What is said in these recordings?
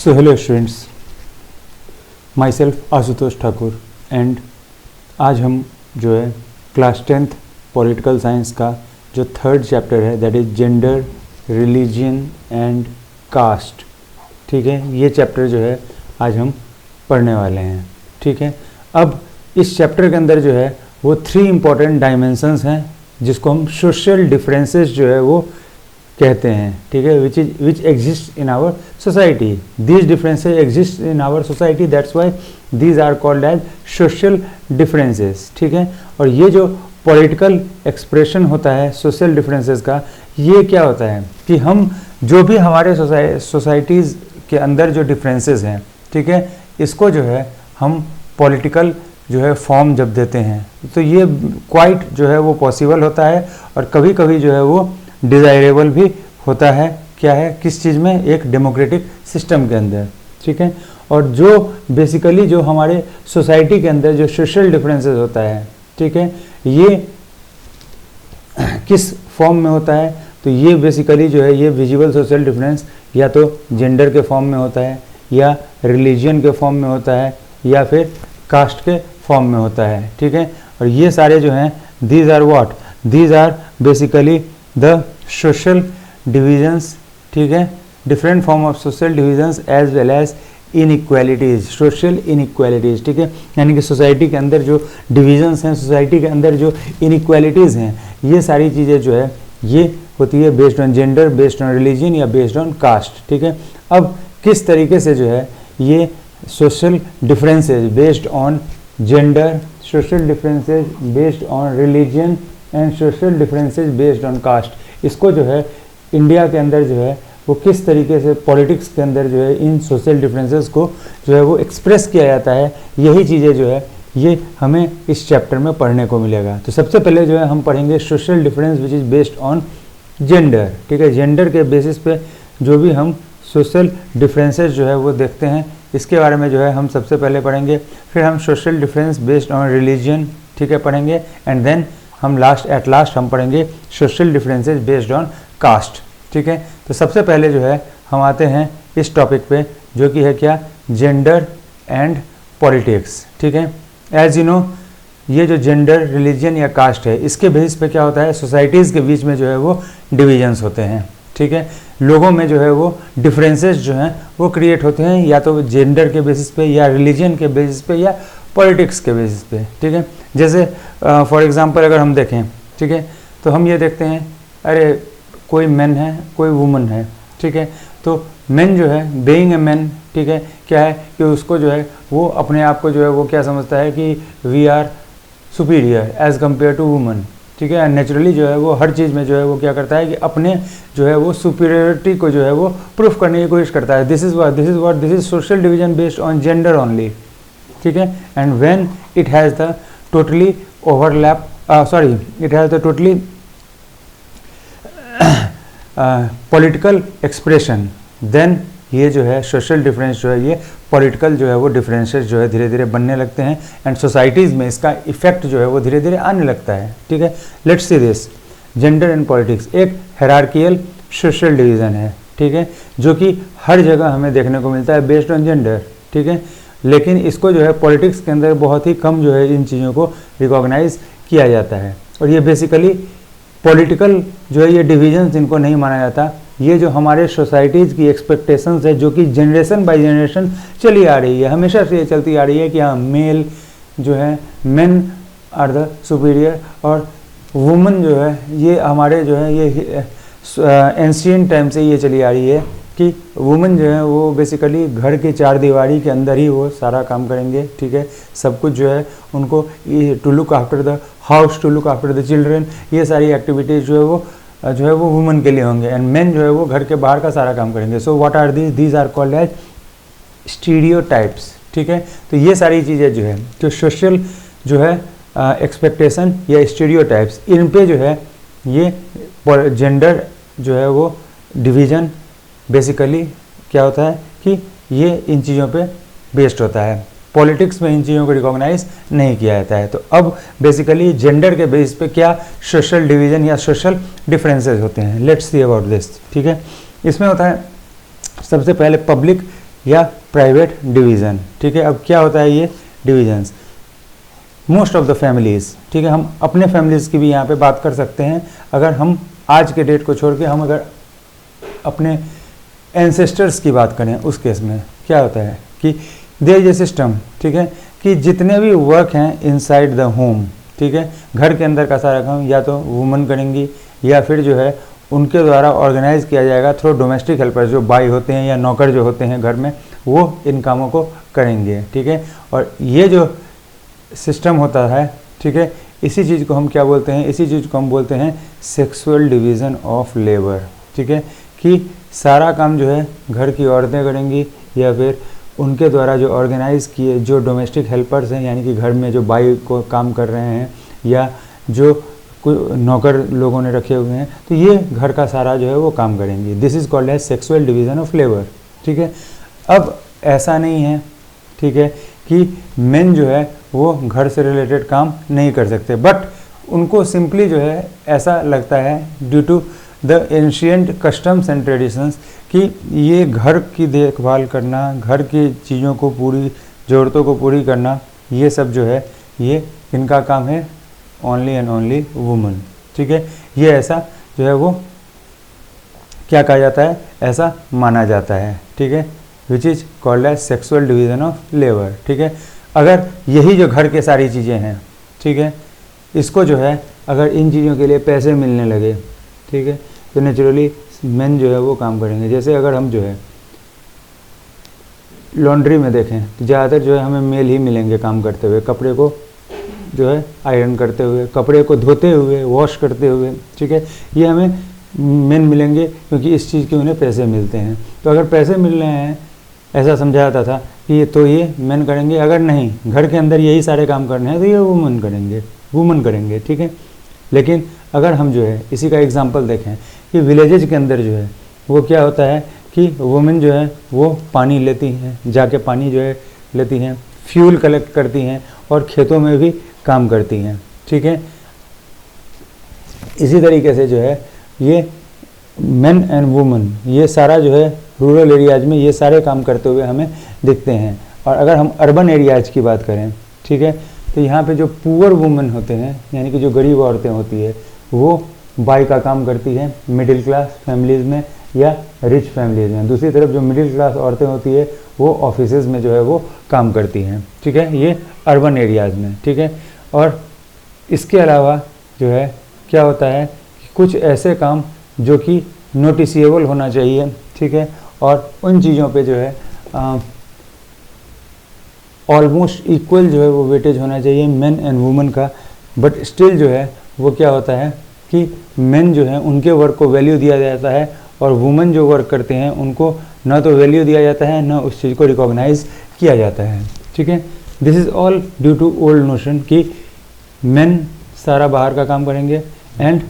So hello students, myself Ashutosh Thakur and आज हम जो है क्लास 10th पॉलिटिकल साइंस का जो थर्ड चैप्टर है that is gender, religion and caste. ठीक है, ये चैप्टर जो है आज हम पढ़ने वाले हैं। ठीक है, अब इस चैप्टर के अंदर जो है वो 3 इम्पॉर्टेंट डायमेंशंस हैं जिसको हम सोशल डिफरेंसेस जो है वो कहते हैं। ठीक है, which exist in our society. These differences exist in our society, that's why these are called as social differences. ठीक है, और ये जो पॉलिटिकल एक्सप्रेशन होता है सोशल डिफरेंसेस का, ये क्या होता है कि हम जो भी हमारे सोसाइटीज़ के अंदर जो डिफरेंसेस हैं, ठीक है, इसको जो है हम पॉलिटिकल जो है फॉर्म जब देते हैं तो ये क्वाइट जो है वो पॉसिबल होता है और कभी कभी जो है वो डिज़ायरेबल भी होता है। क्या है, किस चीज़ में, एक डेमोक्रेटिक सिस्टम के अंदर। ठीक है, और जो बेसिकली जो हमारे सोसाइटी के अंदर जो सोशल डिफरेंसेस होता है, ठीक है, ये किस फॉर्म में होता है, तो ये बेसिकली जो है ये विजिबल सोशल डिफरेंस या तो जेंडर के फॉर्म में होता है, या रिलीजन के फॉर्म में होता है, या फिर कास्ट के फॉर्म में होता है। ठीक है, और ये सारे जो हैं these are what, these are basically the social divisions. ठीक है, different form of social divisions as well as inequalities, social inequalities. ठीक है, यानी कि सोसाइटी के अंदर जो डिविजन्स हैं, सोसाइटी के अंदर जो इनइक्वालिटीज़ हैं, ये सारी चीज़ें जो है ये होती है based on gender, based on religion या बेस्ड ऑन कास्ट। ठीक है, अब किस तरीके से जो है ये social differences based on gender, social differences based on religion and social differences based on caste, इसको जो है इंडिया के अंदर जो है वो किस तरीके से पॉलिटिक्स के अंदर जो है इन सोशल डिफरेंसेस को जो है वो एक्सप्रेस किया जाता है, यही चीज़ें जो है ये हमें इस चैप्टर में पढ़ने को मिलेगा। तो सबसे पहले जो है हम पढ़ेंगे social difference which is based on gender. ठीक है, जेंडर के बेसिस पे जो भी हम सोशल डिफरेंसेस जो है वो देखते हैं, इसके बारे में जो है हम सबसे पहले पढ़ेंगे। फिर हम social difference based on religion, ठीक है, पढ़ेंगे। एंड देन हम एट लास्ट हम पढ़ेंगे social differences based on caste. ठीक है, तो सबसे पहले जो है हम आते हैं इस टॉपिक पे जो कि है क्या, जेंडर एंड पॉलिटिक्स। ठीक है, एज यू नो ये जो जेंडर, रिलीजन या कास्ट है, इसके बेसिस पे क्या होता है, सोसाइटीज़ के बीच में जो है वो डिविजन्स होते हैं। ठीक है, लोगों में जो है वो डिफरेंसेस जो हैं वो क्रिएट होते हैं, या तो जेंडर के बेसिस पे, या रिलीजन के बेसिस पे, या पॉलिटिक्स के बेसिस पे। ठीक है, जैसे फॉर एग्जांपल अगर हम देखें, ठीक है, तो हम ये देखते हैं, अरे कोई मैन है, कोई वुमन है। ठीक है, तो मैन जो है बीइंग ए मैन, ठीक है, क्या है कि उसको जो है वो अपने आप को जो है वो क्या समझता है कि we are superior as compare to woman. ठीक है, नेचुरली जो है वो हर चीज़ में जो है वो क्या करता है कि अपने जो है वो सुपीरियरिटी को जो है वो प्रूफ करने की कोशिश करता है। This is social division based on gender only. ठीक है, and when it has the totally overlap, it has the totally political expression, then ये जो है सोशल डिफरेंस जो है ये पॉलिटिकल जो है वो डिफरेंसेस जो है धीरे धीरे बनने लगते हैं, एंड सोसाइटीज़ में इसका इफेक्ट जो है वो धीरे धीरे आने लगता है। ठीक है, let's see this gender and politics एक हायरार्कियल सोशल डिवीज़न है। ठीक है, जो कि हर जगह हमें देखने को मिलता है बेस्ड ऑन जेंडर। ठीक है, लेकिन इसको जो है पॉलिटिक्स के अंदर बहुत ही कम जो है इन चीज़ों को रिकॉग्नाइज किया जाता है, और ये बेसिकली पॉलिटिकल जो है ये डिवीजन जिनको नहीं माना जाता, ये जो हमारे सोसाइटीज़ की एक्सपेक्टेशंस है जो कि जनरेशन बाय जनरेशन चली आ रही है, हमेशा से ये चलती आ रही है कि हाँ मेल जो है, मेन आर द सुपीरियर, और वुमन जो है ये हमारे जो है ये एंशिएंट टाइम से ये चली आ रही है कि वुमन जो है वो बेसिकली घर के 4 दीवारी के अंदर ही वो सारा काम करेंगे। ठीक है, सब कुछ जो है उनको to look after the house, to look after the children, ये सारी एक्टिविटीज़ जो है वो वुमन के लिए होंगे, एंड मेन जो है वो घर के बाहर का सारा काम करेंगे। So what are these are called as stereotypes. ठीक है, तो ये सारी चीज़ें जो है जो सोशल जो है एक्सपेक्टेशन या स्टीरियोटाइप्स, इन पे जो है ये जेंडर जो है वो डिवीज़न बेसिकली क्या होता है कि ये इन चीज़ों पे बेस्ड होता है। पॉलिटिक्स में इन चीज़ों को रिकॉग्नाइज नहीं किया जाता है। तो अब बेसिकली जेंडर के बेस पे क्या सोशल डिवीज़न या सोशल डिफरेंसेस होते हैं, लेट्स सी अबाउट दिस। ठीक है, इसमें होता है सबसे पहले पब्लिक या प्राइवेट डिवीज़न। ठीक है, अब क्या होता है ये divisions? Most of the families, ठीक है, हम अपने फैमिलीज़ की भी यहाँ पे बात कर सकते हैं। अगर हम आज के डेट को छोड़ के हम अगर अपने एंसेस्टर्स की बात करें, उस केस में क्या होता है कि देयर इज ए सिस्टम, ठीक है, कि जितने भी वर्क हैं इनसाइड द होम, ठीक है, घर के अंदर का सारा काम या तो वुमन करेंगी या फिर जो है उनके द्वारा ऑर्गेनाइज किया जाएगा थ्रू डोमेस्टिक हेल्पर, जो बाई होते हैं या नौकर जो होते हैं घर में, वो इन कामों को करेंगे। ठीक है, और ये जो सिस्टम होता है, ठीक है, इसी चीज़ को हम क्या बोलते हैं? इसी चीज़ को हम बोलते हैं सेक्सुअल डिवीज़न ऑफ लेबर। ठीक है, कि सारा काम जो है घर की औरतें करेंगी या फिर उनके द्वारा जो ऑर्गेनाइज किए जो डोमेस्टिक हेल्पर्स हैं, यानी कि घर में जो बाई को काम कर रहे हैं या जो नौकर लोगों ने रखे हुए हैं, तो ये घर का सारा जो है वो काम करेंगी। This is called as sexual division of labour. ठीक है, अब ऐसा नहीं है, ठीक है, कि मेन जो है वो घर से रिलेटेड काम नहीं कर सकते, बट उनको सिंपली जो है ऐसा लगता है due to the ancient customs and traditions कि ये घर की देखभाल करना, घर की चीज़ों को पूरी ज़रूरतों को पूरी करना, ये सब जो है ये इनका काम है, ओनली एंड ओनली वुमन। ठीक है, ये ऐसा जो है वो क्या कहा जाता है, ऐसा माना जाता है। ठीक है, which is called as sexual division of labour. ठीक है, अगर यही जो घर के सारी चीज़ें हैं, ठीक है, इसको जो है अगर इन चीज़ों के लिए पैसे मिलने लगे, ठीक है, तो नेचुरली मेन जो है वो काम करेंगे। जैसे अगर हम जो है लॉन्ड्री में देखें तो ज़्यादातर जो है हमें मेल ही मिलेंगे काम करते हुए, कपड़े को जो है आयरन करते हुए, कपड़े को धोते हुए, वॉश करते हुए। ठीक है, ये हमें मेन मिलेंगे क्योंकि इस चीज़ के उन्हें पैसे मिलते हैं। तो अगर पैसे मिल रहे हैं, ऐसा समझा जाता था कि ये तो ये मेन करेंगे, अगर नहीं घर के अंदर यही सारे काम करने हैं तो ये वुमन करेंगे। ठीक है, लेकिन अगर हम जो है इसी का एग्जांपल देखें कि विलेजेज के अंदर जो है वो क्या होता है कि वुमेन जो है वो पानी लेती हैं, जाके पानी जो है लेती हैं, फ्यूल कलेक्ट करती हैं और खेतों में भी काम करती हैं। ठीक है, इसी तरीके से जो है ये मेन एंड वुमन ये सारा जो है रूरल एरियाज में ये सारे काम करते हुए हमें दिखते हैं। और अगर हम अर्बन एरियाज की बात करें, ठीक है, तो यहाँ पे जो पुअर वुमेन होते हैं, यानी कि जो गरीब औरतें होती है, वो बाई का काम करती है मिडिल क्लास फैमिलीज़ में या रिच फैमिलीज़ में। दूसरी तरफ जो मिडिल क्लास औरतें होती है वो ऑफिसेज में जो है वो काम करती हैं। ठीक है, ये अर्बन एरियाज़ में। ठीक है, और इसके अलावा जो है क्या होता है कि कुछ ऐसे काम जो कि नोटिसेबल होना चाहिए, ठीक है, और उन चीज़ों पे जो है ऑलमोस्ट इक्वल जो है वो वेटेज होना चाहिए मेन एंड वुमेन का, बट स्टिल जो है वो क्या होता है कि मेन जो है उनके वर्क को वैल्यू दिया जाता है और वुमेन जो वर्क करते हैं उनको ना तो वैल्यू दिया जाता है ना उस चीज़ को रिकॉग्नाइज किया जाता है। ठीक है, this is all due to old notion कि मेन सारा बाहर का काम करेंगे एंड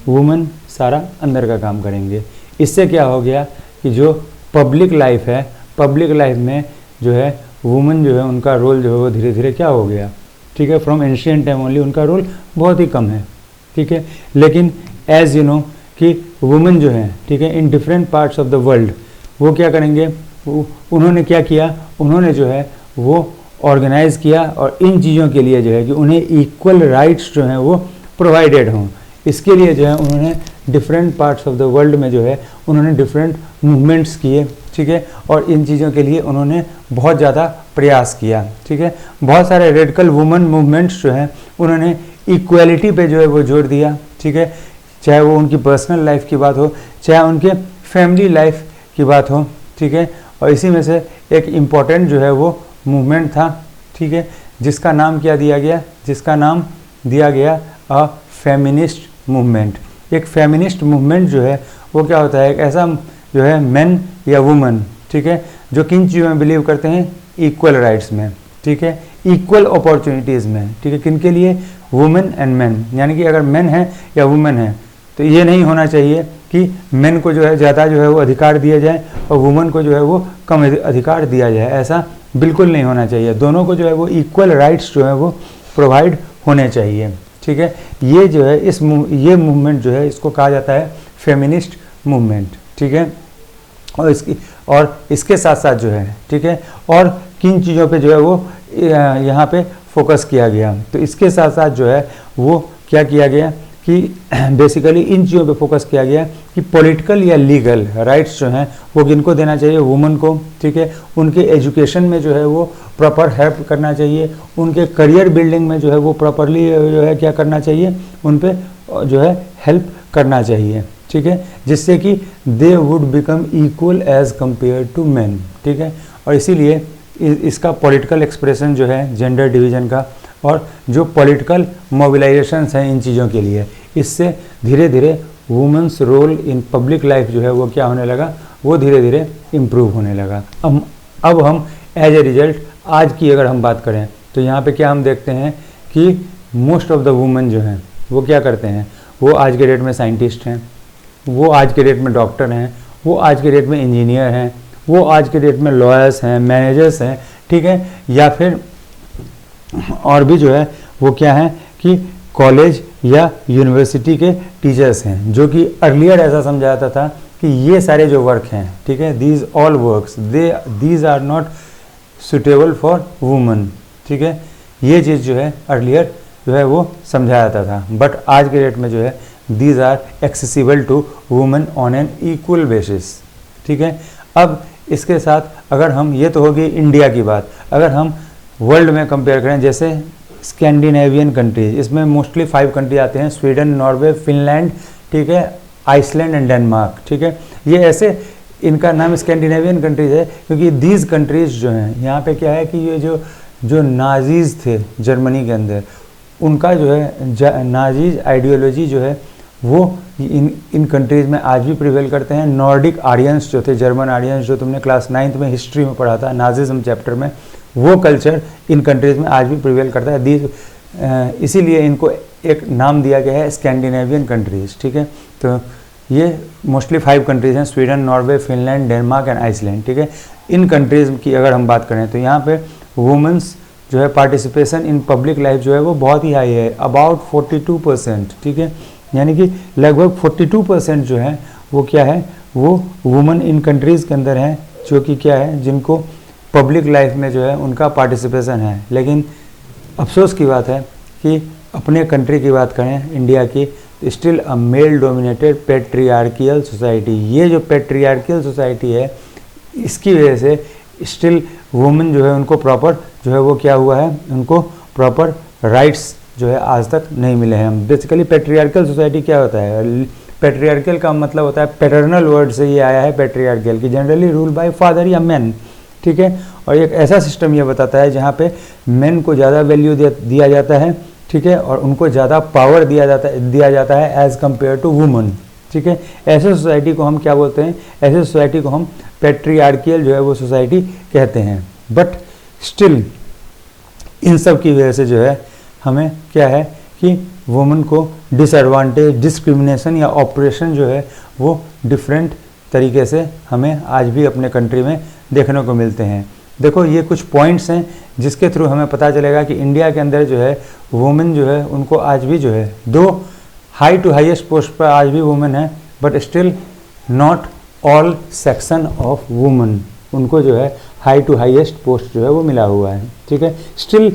वुमेन सारा अंदर का काम करेंगे। इससे क्या हो गया कि जो पब्लिक लाइफ है, पब्लिक लाइफ में जो है वुमेन जो है उनका रोल जो है वो धीरे धीरे क्या हो गया, ठीक है, फ्रॉम एंशियंट टाइम ओनली उनका रोल बहुत ही कम है। ठीक है, लेकिन एज यू नो कि वुमेन जो है, ठीक है, in different parts of the world वो क्या करेंगे, उन्होंने क्या किया, उन्होंने जो है वो ऑर्गेनाइज किया और इन चीज़ों के लिए जो है कि उन्हें इक्वल राइट्स जो हैं वो प्रोवाइडेड हों, इसके लिए जो है उन्होंने different parts of the world में जो है उन्होंने डिफरेंट मूवमेंट्स किए। ठीक है, और इन चीज़ों के लिए उन्होंने बहुत ज़्यादा प्रयास किया। ठीक है, बहुत सारे रेडिकल वुमेन मूवमेंट्स जो हैं उन्होंने इक्वालिटी पे जो है वो जोर दिया। ठीक है, चाहे वो उनकी पर्सनल लाइफ की बात हो, चाहे उनके फैमिली लाइफ की बात हो। ठीक है, और इसी में से एक इम्पॉर्टेंट जो है वो मूवमेंट था, ठीक है, जिसका नाम क्या दिया गया, जिसका नाम दिया गया अ फेमिनिस्ट मूवमेंट। एक फेमिनिस्ट मूवमेंट जो है वो क्या होता है, एक ऐसा जो है मेन या वुमन, ठीक है, जो किन चीज़ों में बिलीव करते हैं, इक्वल राइट्स में, ठीक है, इक्वल अपॉर्चुनिटीज़ में। ठीक है, किन के लिए, वुमेन एंड मेन, यानी कि अगर मेन है या वुमेन है तो ये नहीं होना चाहिए कि मेन को जो है ज़्यादा जो है वो अधिकार दिया जाए और वुमेन को जो है वो कम अधिकार दिया जाए, ऐसा बिल्कुल नहीं होना चाहिए। दोनों को जो है वो इक्वल राइट्स जो है वो प्रोवाइड होने चाहिए। ठीक है, ये जो है ये मूवमेंट जो है इसको कहा जाता है फेमिनिस्ट मूवमेंट। ठीक है, और इसके साथ साथ जो है, ठीक है, और किन चीज़ों पे जो है वो यहाँ पे फोकस किया गया। तो इसके साथ साथ जो है वो क्या किया गया कि बेसिकली इन चीज़ों पे फोकस किया गया कि पॉलिटिकल या लीगल राइट्स जो हैं वो किनको देना चाहिए, वुमेन को, ठीक है, उनके एजुकेशन में जो है वो प्रॉपर हेल्प करना चाहिए, उनके करियर बिल्डिंग में जो है वो प्रॉपरली जो है क्या करना चाहिए, उन पे जो है हेल्प करना चाहिए, ठीक है, जिससे कि they would become equal as compare to man, ठीक है। और इसीलिए इसका पॉलिटिकल एक्सप्रेशन जो है जेंडर डिवीज़न का, और जो पॉलिटिकल मोबिलाइजेशंस हैं इन चीज़ों के लिए, इससे धीरे धीरे women's role in public life जो है वो क्या होने लगा, वो धीरे धीरे इम्प्रूव होने लगा। अब हम एज ए रिजल्ट आज की अगर हम बात करें तो यहाँ पे क्या हम देखते हैं कि मोस्ट ऑफ द वुमेन जो हैं वो क्या करते हैं, वो आज के डेट में साइंटिस्ट हैं, वो आज के डेट में डॉक्टर हैं, वो आज के डेट में इंजीनियर हैं, वो आज के डेट में लॉयर्स हैं, मैनेजर्स हैं, ठीक है, या फिर और भी जो है वो क्या है कि कॉलेज या यूनिवर्सिटी के टीचर्स हैं, जो कि अर्लियर ऐसा समझा जाता था कि ये सारे जो वर्क हैं, ठीक है, these all works these are not suitable for women, ठीक है, ये चीज़ जो है अर्लियर जो है वो समझाया जाता था। बट आज के डेट में जो है these are accessible to women on an equal basis, ठीक है। अब इसके साथ अगर हम, ये तो होगी इंडिया की बात, अगर हम वर्ल्ड में कंपेयर करें, जैसे स्कैंडिनेवियन कंट्रीज, इसमें मोस्टली 5 कंट्री आते हैं, स्वीडन, नॉर्वे, फिनलैंड, ठीक है, आइसलैंड एंड डेनमार्क, ठीक है। ये ऐसे इनका नाम स्कैंडिनेवियन कंट्रीज है क्योंकि दीज कंट्रीज जो हैं, यहाँ पे क्या है कि ये जो नाजीज थे जर्मनी के अंदर, उनका जो है नाजीज आइडियोलॉजी जो है वो इन कंट्रीज़ में आज भी प्रिवेल करते हैं। नॉर्डिक आर्यंस जो थे, जर्मन आर्यंस, जो तुमने क्लास 9th में हिस्ट्री में पढ़ा था नाजिज्म चैप्टर में, वो कल्चर इन कंट्रीज़ में आज भी प्रिवेल करता है। इसीलिए इनको एक नाम दिया गया है स्कैंडिनेवियन कंट्रीज़, ठीक है। तो ये मोस्टली 5 कंट्रीज़ हैं, Sweden, Norway, Finland, Denmark and Iceland, ठीक है। इन कंट्रीज़ की अगर हम बात करें तो यहाँ पे वुमेंस जो है पार्टिसिपेशन इन पब्लिक लाइफ जो है वो बहुत ही हाई है, अबाउट 42%, ठीक है, यानी कि लगभग 42% जो है वो क्या है, वो वुमेन इन कंट्रीज़ के अंदर हैं, जो कि क्या है, जिनको पब्लिक लाइफ में जो है उनका पार्टिसिपेशन है। लेकिन अफसोस की बात है कि अपने कंट्री की बात करें, इंडिया की, तो still a male dominated patriarchal society, ये जो पेट्रियार्कियल सोसाइटी है इसकी वजह से स्टिल वुमेन जो है उनको प्रॉपर जो है वो क्या हुआ है, उनको प्रॉपर राइट्स जो है आज तक नहीं मिले हैं। बेसिकली पेट्रियार्कल सोसाइटी क्या होता है, पेट्रियार्कल का मतलब होता है, पैटर्नल वर्ड से ये आया है पेट्रियार्कल, की जनरली रूल बाय फादर या मैन, ठीक है। और एक ऐसा सिस्टम ये बताता है जहाँ पे मैन को ज़्यादा वैल्यू दिया जाता है, ठीक है, और उनको ज़्यादा पावर दिया जाता है एज़ कम्पेयर टू वुमन, ठीक है। ऐसे सोसाइटी को हम क्या बोलते हैं, ऐसे सोसाइटी को हम पेट्रियार्कियल जो है वो सोसाइटी कहते हैं। बट स्टिल इन सब की वजह से जो है हमें क्या है कि वुमेन को डिसएडवांटेज, डिस्क्रिमिनेशन या ऑपरेशन जो है वो डिफरेंट तरीके से हमें आज भी अपने कंट्री में देखने को मिलते हैं। देखो ये कुछ पॉइंट्स हैं जिसके थ्रू हमें पता चलेगा कि इंडिया के अंदर जो है वुमेन जो है उनको आज भी जो है, दो हाई टू हाईएस्ट पोस्ट पर आज भी वुमेन है, but still not all section of women, उनको जो है हाई टू हाईएस्ट पोस्ट जो है वो मिला हुआ है, ठीक है। स्टिल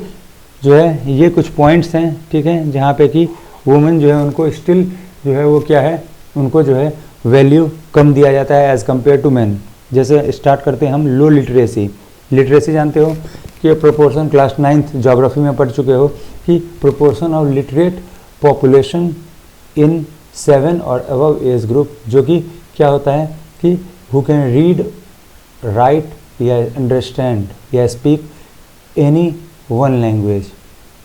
जो है ये कुछ पॉइंट्स हैं, ठीक है, जहाँ पे कि वुमेन जो है उनको स्टिल जो है वो क्या है, उनको जो है वैल्यू कम दिया जाता है एज़ कम्पेयर टू मैन। जैसे स्टार्ट करते हैं हम लो लिटरेसी। लिटरेसी जानते हो कि प्रोपोर्शन, क्लास 9th ज्योग्राफी में पढ़ चुके हो कि proportion of literate population in 7 और अबव एज ग्रुप, जो कि क्या होता है कि हु कैन रीड, राइट या अंडरस्टैंड या स्पीक एनी वन लैंग्वेज,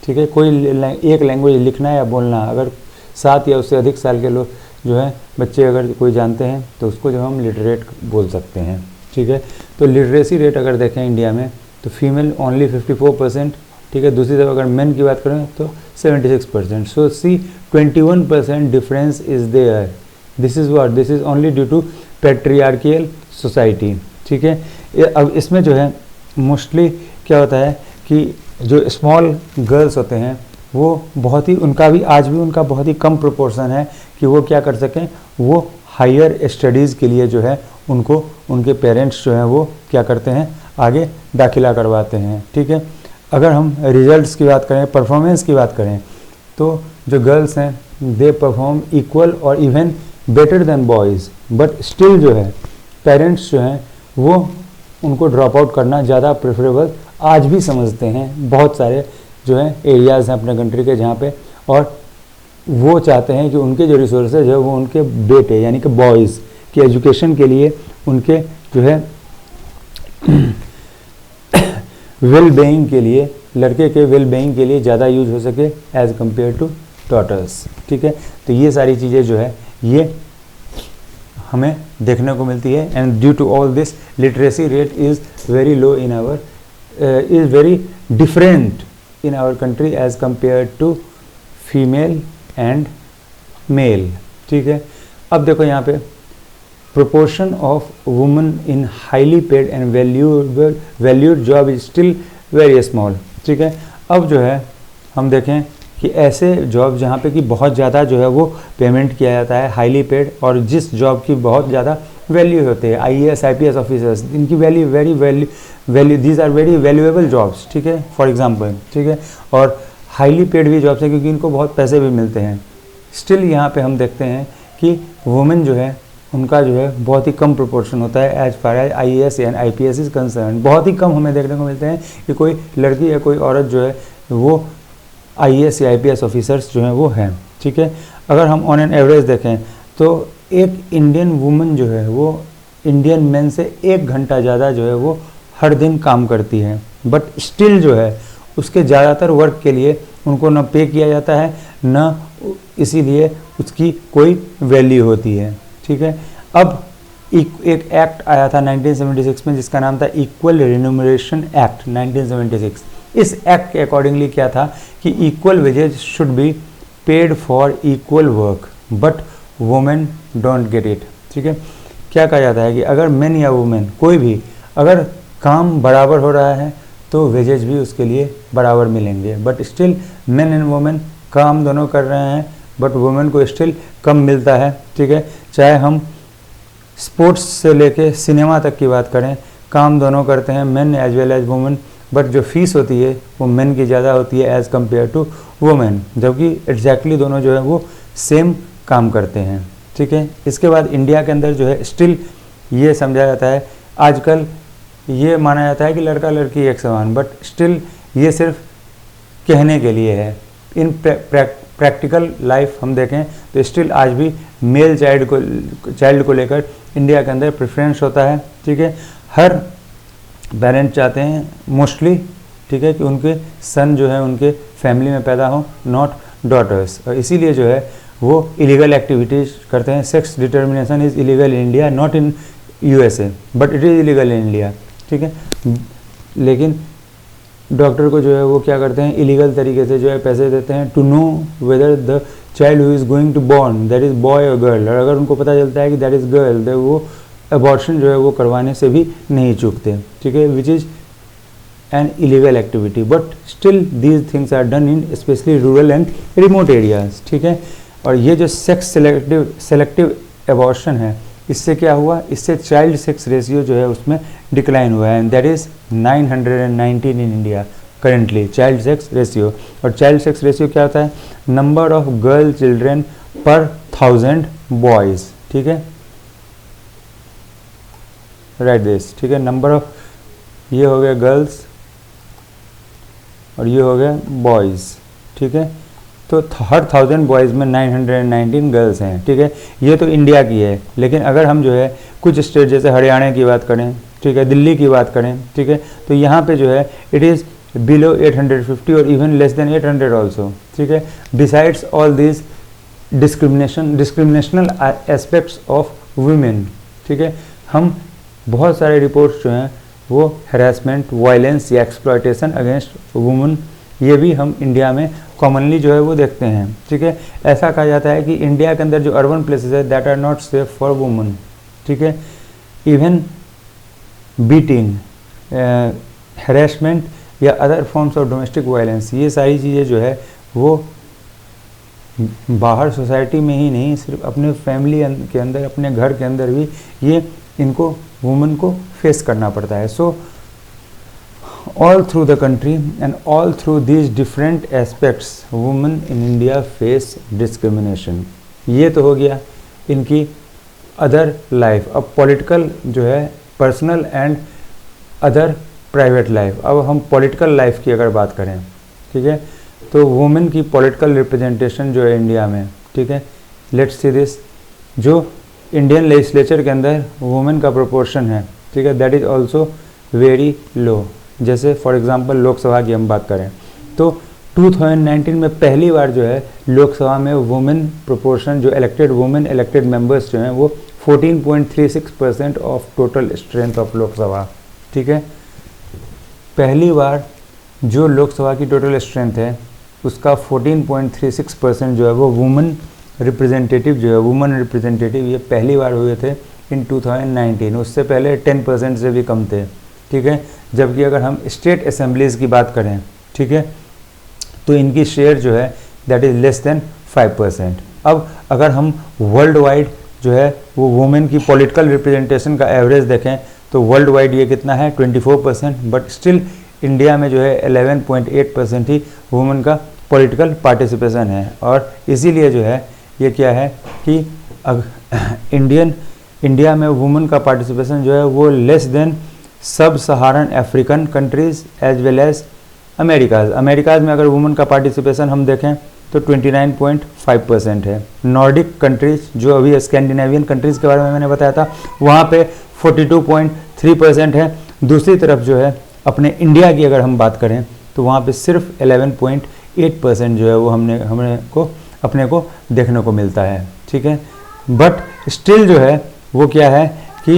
ठीक है, कोई एक लैंग्वेज लिखना या बोलना, अगर 7 या उससे अधिक साल के लोग जो है बच्चे अगर कोई जानते हैं तो उसको जो हम लिटरेट बोल सकते हैं, ठीक है। तो लिटरेसी रेट अगर देखें इंडिया में तो फीमेल ओनली 54%, ठीक है। दूसरी तरफ अगर मेन की बात करें तो 76%। So see 21% difference is there. This is what, this is only due to patriarchal society, ठीक है। अब इसमें जो है मोस्टली क्या होता है कि जो स्मॉल गर्ल्स होते हैं वो बहुत ही, उनका भी आज भी उनका बहुत ही कम प्रोपोर्शन है कि वो क्या कर सकें, वो हायर स्टडीज़ के लिए जो है उनको उनके पेरेंट्स जो हैं वो क्या करते हैं, आगे दाखिला करवाते हैं। ठीक है, अगर हम रिजल्ट्स की बात करें, परफॉर्मेंस की बात करें, तो जो गर्ल्स हैं दे परफॉर्म इक्वल और even better than boys, but still जो है पेरेंट्स जो हैं वो उनको ड्रॉप आउट करना ज़्यादा प्रेफरेबल आज भी समझते हैं। बहुत सारे जो है एरियाज़ हैं अपने कंट्री के जहाँ पे, और वो चाहते हैं कि उनके जो रिसोर्सेज है वो उनके बेटे यानी कि बॉयज़ की एजुकेशन के लिए, उनके जो है वेल बीइंग के लिए, लड़के के वेल बीइंग के लिए ज़्यादा यूज हो सके एज़ कम्पेयर टू डॉटर्स। ठीक है, तो ये सारी चीज़ें जो है ये हमें देखने को मिलती है। And due to all this literacy rate is very low in our, is very different in our country as compare to female and male. ठीक है, अब देखो यहाँ पे proportion of women in highly paid and valued job is still very small। ठीक है, अब जो है हम देखें कि ऐसे जॉब जहाँ पे कि बहुत ज़्यादा जो है वो पेमेंट किया जाता है, हाईली पेड, और जिस जॉब की बहुत ज़्यादा वैल्यू होती है, IAS IPS ऑफिसर्स, इनकी value these are very valuable jobs. ठीक है, फॉर एग्जांपल। ठीक है, और हाईली पेड भी जॉब्स हैं क्योंकि इनको बहुत पैसे भी मिलते हैं। स्टिल यहाँ पे हम देखते हैं कि वुमेन जो है उनका जो है बहुत ही कम प्रोपोर्शन होता है as far as IAS and IPS is concern. बहुत ही कम हमें देखने को मिलते हैं कि कोई लड़की या कोई औरत जो है वो IAS या IPS ऑफिसर्स जो हैं वो हैं। ठीक है, अगर हम ऑन एन एवरेज देखें तो एक इंडियन वुमन जो है वो इंडियन मैन से 1 घंटा ज़्यादा जो है वो हर दिन काम करती है, बट स्टिल जो है उसके ज़्यादातर वर्क के लिए उनको न पे किया जाता है, न इसीलिए उसकी कोई वैल्यू होती है। ठीक है, अब एक एक्ट आया था 1976 में जिसका नाम था इक्वल रिन्यूमरेशन एक्ट 1976। इस एक्ट के अकॉर्डिंगली क्या था कि equal wages should be paid for equal work but women don't get it. ठीक है, क्या कहा जाता है कि अगर मेन या वुमेन कोई भी अगर काम बराबर हो रहा है तो वेजेज भी उसके लिए बराबर मिलेंगे, but still main and women काम दोनों कर रहे हैं बट वुमेन को स्टिल कम मिलता है। ठीक है, चाहे हम स्पोर्ट्स से लेके सिनेमा तक की बात करें, काम दोनों करते हैं men as well as women, but जो फीस होती है वो मेन की ज़्यादा होती है एज़ कम्पेयर टू वुमेन, जबकि एग्जैक्टली दोनों जो है वो सेम काम करते हैं। ठीक है, इसके बाद इंडिया के अंदर जो है स्टिल ये समझा जाता है, आजकल ये माना जाता है कि लड़का लड़की एक समान, बट स्टिल ये सिर्फ कहने के लिए है। इन प्रैक्टिकल लाइफ हम देखें तो स्टिल आज भी मेल चाइल्ड को लेकर इंडिया के अंदर प्रेफरेंस होता है। ठीक है, हर पेरेंट चाहते हैं मोस्टली, ठीक है, कि उनके सन जो है उनके फैमिली में पैदा हो, नॉट डॉटर्स, और इसीलिए जो है वो इलीगल एक्टिविटीज़ करते हैं। Sex determination is illegal in India, not in USA, but it is illegal in India. ठीक है, लेकिन डॉक्टर को जो है वो क्या करते हैं, इलीगल तरीके से जो है पैसे देते हैं to know whether the child who is going to born that is boy और गर्ल, और अगर उनको पता चलता है कि दैट इज़ गर्ल तो वो अबॉर्शन जो है वो करवाने से भी नहीं चूकते। ठीक है, which is an illegal activity, but still these things are done in specially rural and remote areas. ठीक है, और ये जो सेक्स सेलेक्टिव अबॉर्शन है, इससे क्या हुआ, इससे चाइल्ड सेक्स रेशियो जो है उसमें डिक्लाइन हुआ है, that is 919 in India currently child sex ratio. और चाइल्ड सेक्स रेशियो क्या होता है, नंबर ऑफ गर्ल चिल्ड्रेन पर 1000 बॉयज़। ठीक है, राइट दिस। ठीक है, नंबर ऑफ, ये हो गया गर्ल्स और ये हो गया बॉयज़। ठीक है, तो हर 1000 बॉयज़ में 919 गर्ल्स हैं। ठीक है, ये तो इंडिया की है, लेकिन अगर हम जो है कुछ स्टेट जैसे हरियाणा की बात करें, ठीक है, दिल्ली की बात करें, ठीक है, तो यहाँ पे जो है इट इज़ बिलो 850 और इवन लेस देन 800 ऑल्सो। ठीक है, besides all this discriminational aspects of women. ठीक है, हम बहुत सारे रिपोर्ट्स जो हैं वो हैरेसमेंट, वायलेंस या एक्सप्लॉयटेशन अगेंस्ट वुमेन, ये भी हम इंडिया में कॉमनली जो है वो देखते हैं। ठीक है, ऐसा कहा जाता है कि इंडिया के अंदर जो अर्बन प्लेसेस है that are not safe for women. ठीक है, इवन बीटिंग, हैरेसमेंट या other forms of domestic violence, ये सारी चीज़ें जो है वो बाहर सोसाइटी में ही नहीं, सिर्फ अपने फैमिली के अंदर, अपने घर के अंदर भी ये इनको वुमेन को फेस करना पड़ता है। सो all through the country and all through these different aspects women in India face discrimination। ये तो हो गया इनकी अदर लाइफ। अब पॉलिटिकल जो है personal and other private life. अब हम पॉलिटिकल लाइफ की अगर बात करें, ठीक है, तो वुमेन की पॉलिटिकल रिप्रेजेंटेशन जो है इंडिया में, ठीक है, लेट्स सी दिस, जो इंडियन लेजिस्लेचर के अंदर वुमेन का प्रोपोर्शन है, ठीक है, that is also very low. जैसे फॉर एग्जांपल लोकसभा की हम बात करें तो 2019 में पहली बार जो है लोकसभा में वुमेन प्रोपोर्शन, जो इलेक्टेड वुमेन इलेक्टेड मेंबर्स जो हैं वो 14.36% of total strength of Lok Sabha, ठीक है। पहली बार जो लोकसभा की टोटल स्ट्रेंथ है उसका 14.36% जो है वो वुमेन रिप्रेजेंटेटिव जो है, वुमेन रिप्रेजेंटेटिव ये पहली बार हुए थे इन 2019। उससे पहले 10% से भी कम थे, ठीक है। जबकि अगर हम स्टेट असेंबलीज़ की बात करें, ठीक है, तो इनकी शेयर जो है दैट इज़ लेस देन 5%। अब अगर हम वर्ल्ड वाइड जो है वो वुमेन की पॉलिटिकल रिप्रेजेंटेशन का एवरेज देखें तो वर्ल्ड वाइड ये कितना है 24%, बट स्टिल इंडिया में जो है 11.8% ही वुमेन का पॉलिटिकल पार्टिसिपेशन है। और इसीलिए जो है ये क्या है कि इंडिया में वुमेन का पार्टिसिपेशन जो है वो less than sub Saharan African countries as well as Americas में अगर वुमेन का पार्टिसिपेशन हम देखें तो 29.5% है। नॉर्डिक कंट्रीज़ जो अभी स्कैंडिनेवियन कंट्रीज़ के बारे में मैंने बताया था वहाँ पे 42.3% है। दूसरी तरफ जो है अपने इंडिया की अगर हम बात करें तो वहाँ पे सिर्फ 11.8% जो है वो अपने को देखने को मिलता है, ठीक है। बट स्टिल जो है वो क्या है कि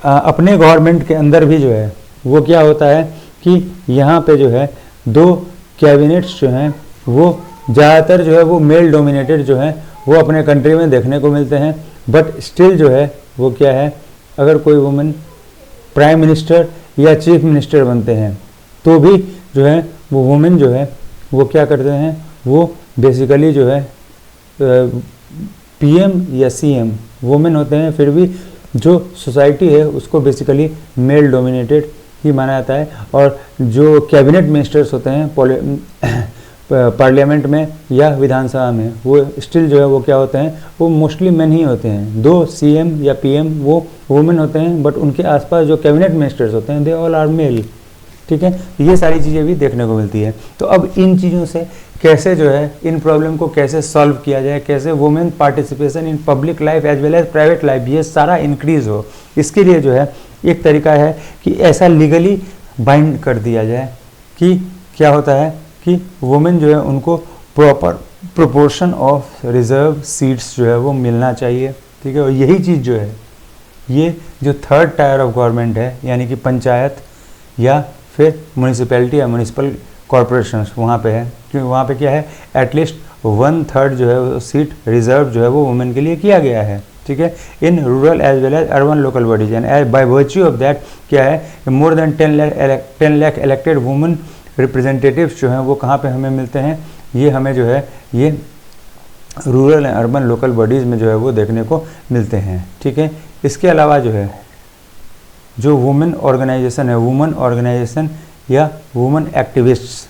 अपने गवर्नमेंट के अंदर भी जो है वो क्या होता है कि यहाँ पे जो है 2 कैबिनेट्स जो हैं वो ज़्यादातर जो है वो मेल डोमिनेटेड जो है वो अपने कंट्री में देखने को मिलते हैं। बट स्टिल जो है वो क्या है, अगर कोई वुमेन प्राइम मिनिस्टर या चीफ मिनिस्टर बनते हैं तो भी जो है वो वुमेन जो है वो क्या करते हैं, वो बेसिकली जो है पीएम या सीएम वुमेन होते हैं। फिर भी जो सोसाइटी है उसको बेसिकली मेल डोमिनेटेड ही माना जाता है। और जो कैबिनेट मिनिस्टर्स होते हैं पार्लियामेंट में या विधानसभा में वो स्टिल जो है वो क्या होते हैं, वो मोस्टली मेन ही होते हैं। 2 सीएम या पीएम वो वुमेन होते हैं, बट उनके आसपास जो कैबिनेट मिनिस्टर्स होते हैं दे ऑल आर मेल, ठीक है। ये सारी चीज़ें भी देखने को मिलती है। तो अब इन चीज़ों से कैसे जो है इन प्रॉब्लम को कैसे सॉल्व किया जाए, कैसे women participation in public life as well as private life ये सारा इंक्रीज़ हो, इसके लिए जो है एक तरीका है कि ऐसा लीगली बाइंड कर दिया जाए कि क्या होता है कि वुमेन जो है उनको proper proportion of reserve seats जो है वो मिलना चाहिए, ठीक है। और यही चीज़ जो है ये जो 3rd टायर ऑफ गवर्नमेंट है यानी कि पंचायत या फिर म्यूनिसिपैलिटी या म्यूनिसिपल कॉरपोरेशंस वहाँ पे है, क्योंकि वहाँ पे क्या है एटलीस्ट 1/3 जो है सीट रिजर्व जो है वो वुमेन के लिए किया गया है, ठीक है, in rural as well as urban local bodies. And by virtue of that क्या है more than 10 lakh elected women representatives जो हैं वो कहाँ पे हमें मिलते हैं, ये हमें जो है ये rural and urban local bodies में जो है वो देखने को मिलते हैं, ठीक है। इसके अलावा जो है जो वुमेन ऑर्गेनाइजेशन है, वुमेन ऑर्गेनाइजेशन या वुमेन एक्टिविस्ट्स,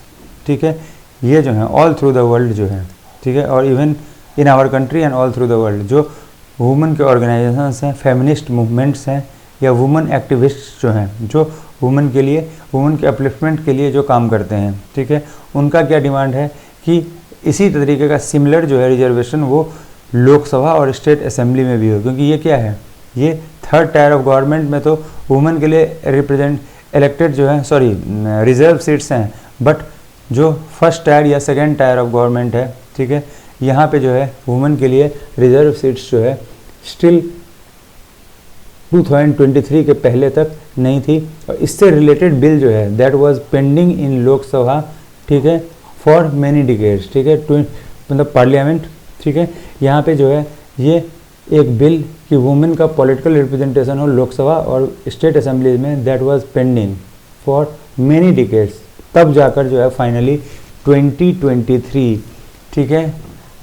ठीक है, ये जो हैं ऑल थ्रू द वर्ल्ड जो है, ठीक है, और even in our country and all through the world जो वुमेन के ऑर्गेनाइजेशंस हैं, फेमिनिस्ट मूवमेंट्स हैं या वुमेन एक्टिविस्ट्स जो हैं जो वुमेन के लिए, वुमेन के अपलिफ्टमेंट के लिए जो काम करते हैं, ठीक है, उनका क्या डिमांड है कि इसी तरीके का सिमिलर जो है रिजर्वेशन वो लोकसभा और स्टेट असेंबली में भी हो। क्योंकि ये क्या है, ये 3rd टायर ऑफ गवर्नमेंट में तो वुमेन के लिए इलेक्टेड जो है रिजर्व सीट्स हैं, बट जो 1st टायर या 2nd टायर ऑफ गवर्नमेंट है, ठीक है, यहाँ पे जो है वुमेन के लिए रिजर्व सीट्स जो है स्टिल 2023 के पहले तक नहीं थी। और इससे रिलेटेड बिल जो है that was pending in Lok Sabha, ठीक है, फॉर मैनी डिकेड्स, ठीक है, मतलब पार्लियामेंट, ठीक है। यहाँ पे जो है ये एक बिल कि वुमेन का पॉलिटिकल रिप्रेजेंटेशन हो लोकसभा और स्टेट असेंबली में that was pending for many decades, तब जाकर जो है फाइनली 2023, ठीक है,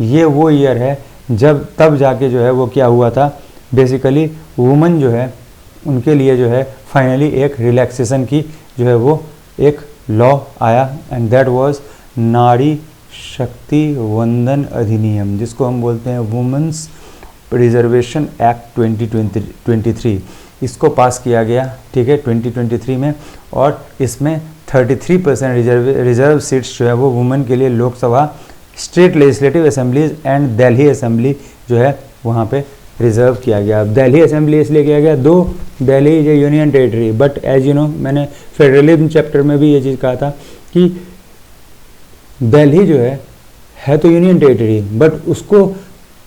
ये वो ईयर है जब तब जाके जो है वो क्या हुआ था, बेसिकली वुमेन जो है उनके लिए जो है फाइनली एक रिलैक्सेशन की जो है वो एक लॉ आया, एंड दैट वाज नारी शक्ति वंदन अधिनियम, जिसको हम बोलते हैं वुमेन्स रिजर्वेशन एक्ट 2023। इसको पास किया गया, ठीक है, 2023 में, और इसमें 33% रिजर्व सीट्स जो है वो वुमेन के लिए Lok Sabha, state legislative assemblies and Delhi assembly जो है वहाँ पे रिजर्व किया गया। अब दिल्ली असेंबली इसलिए किया गया, though Delhi is a union territory, but as you know मैंने फेडरलिज्म चैप्टर में भी ये चीज़ कहा था कि दिल्ली जो है तो यूनियन टेरिटरी, बट उसको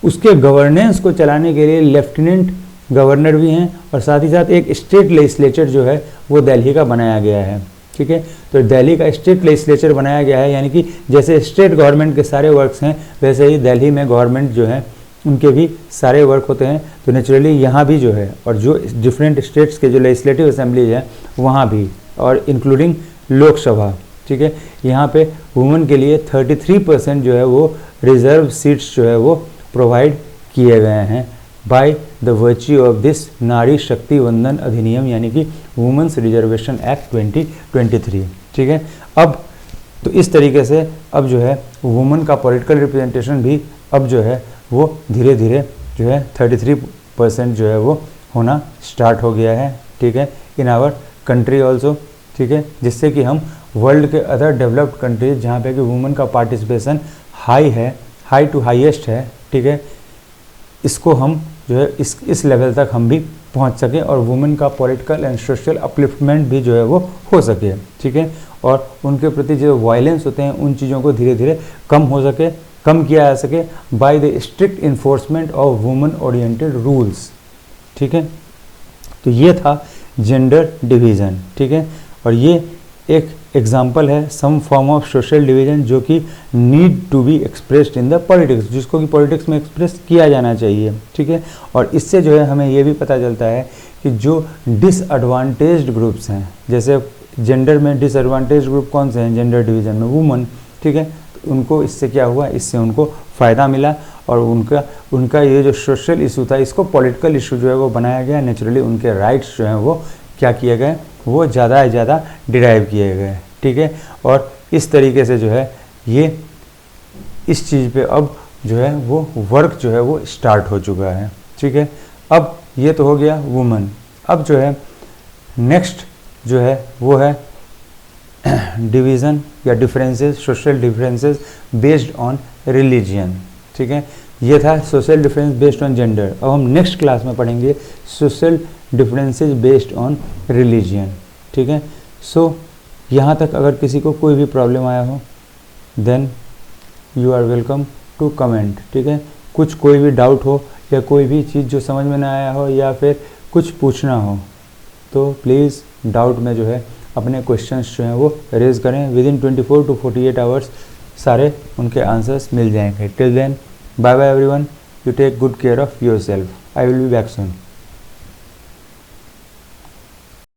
उसके गवर्नेंस को चलाने के लिए लेफ्टिनेंट गवर्नर भी हैं, और साथ ही साथ एक स्टेट लेजिस्लेचर जो है वो दिल्ली का बनाया गया है, ठीक है। तो दिल्ली का स्टेट लेजिस्लेचर बनाया गया है, यानी कि जैसे स्टेट गवर्नमेंट के सारे वर्क्स हैं वैसे ही दिल्ली में गवर्नमेंट जो है उनके भी सारे वर्क होते हैं। तो नेचुरली यहाँ भी जो है, और जो डिफरेंट स्टेट्स के जो लेजिस्लेटिव असेंबलीज हैं वहाँ भी, और इंक्लूडिंग लोकसभा, ठीक है, यहाँ पे वुमेन के लिए 33% जो है वो रिजर्व सीट्स जो है वो प्रोवाइड किए गए हैं by the virtue of this नारी शक्ति वंदन अधिनियम, यानी कि वुमेन्स रिजर्वेशन एक्ट 2023, ठीक है। अब तो इस तरीके से अब जो है वुमेन का पॉलिटिकल रिप्रेजेंटेशन भी अब जो है वो धीरे धीरे जो है 33% जो है वो होना स्टार्ट हो गया है, ठीक है, इन आवर कंट्री ऑल्सो, ठीक है, जिससे कि हम वर्ल्ड के अदर डेवलप्ड कंट्रीज जहाँ पे कि वुमेन का पार्टिसिपेशन हाई है, हाई टू हाईएस्ट है, ठीक है, इसको हम जो है इस लेवल तक हम भी पहुंच सके, और वुमेन का पॉलिटिकल एंड सोशल अपलिफ्टमेंट भी जो है वो हो सके, ठीक है, और उनके प्रति जो वायलेंस होते हैं उन चीज़ों को धीरे धीरे कम किया जा सके by the strict enforcement of women oriented rules, ठीक है। तो ये था जेंडर डिवीज़न, ठीक है, और ये एक एग्जाम्पल है some form of social division जो कि need to be expressed in the politics, जिसको कि पॉलिटिक्स में एक्सप्रेस किया जाना चाहिए, ठीक है। और इससे जो है हमें ये भी पता चलता है कि जो डिसएडवांटेज्ड ग्रुप्स हैं, जैसे जेंडर में डिसएडवांटेज्ड ग्रुप कौन से हैं जेंडर डिवीजन में, वुमन, ठीक है, तो उनको इससे क्या हुआ, इससे उनको फ़ायदा मिला, और उनका ये जो सोशल इशू था इसको पॉलिटिकल इशू जो है वो बनाया गया। नेचुरली उनके राइट्स जो हैं वो क्या किए गए, वो ज़्यादा से ज़्यादा डिराइव किए गए, ठीक है। और इस तरीके से जो है ये इस चीज़ पे अब जो है वो वर्क जो है वो स्टार्ट हो चुका है, ठीक है। अब ये तो हो गया वुमेन। अब जो है नेक्स्ट जो है वो है डिवीज़न या differences, social differences based on religion, ठीक है। ये था social difference based on gender. अब हम नेक्स्ट क्लास में पढ़ेंगे social differences based on religion, ठीक है। सो यहाँ तक अगर किसी को कोई भी प्रॉब्लम आया हो then you are welcome to comment, ठीक है। कुछ कोई भी डाउट हो या कोई भी चीज़ जो समझ में ना आया हो या फिर कुछ पूछना हो तो प्लीज़ डाउट में जो है अपने क्वेश्चंस जो हैं वो रेज करें। विदिन 24 to 48 आवर्स सारे उनके आंसर्स मिल जाएंगे। Till then bye bye everyone, you take good care of your self. I will be back soon.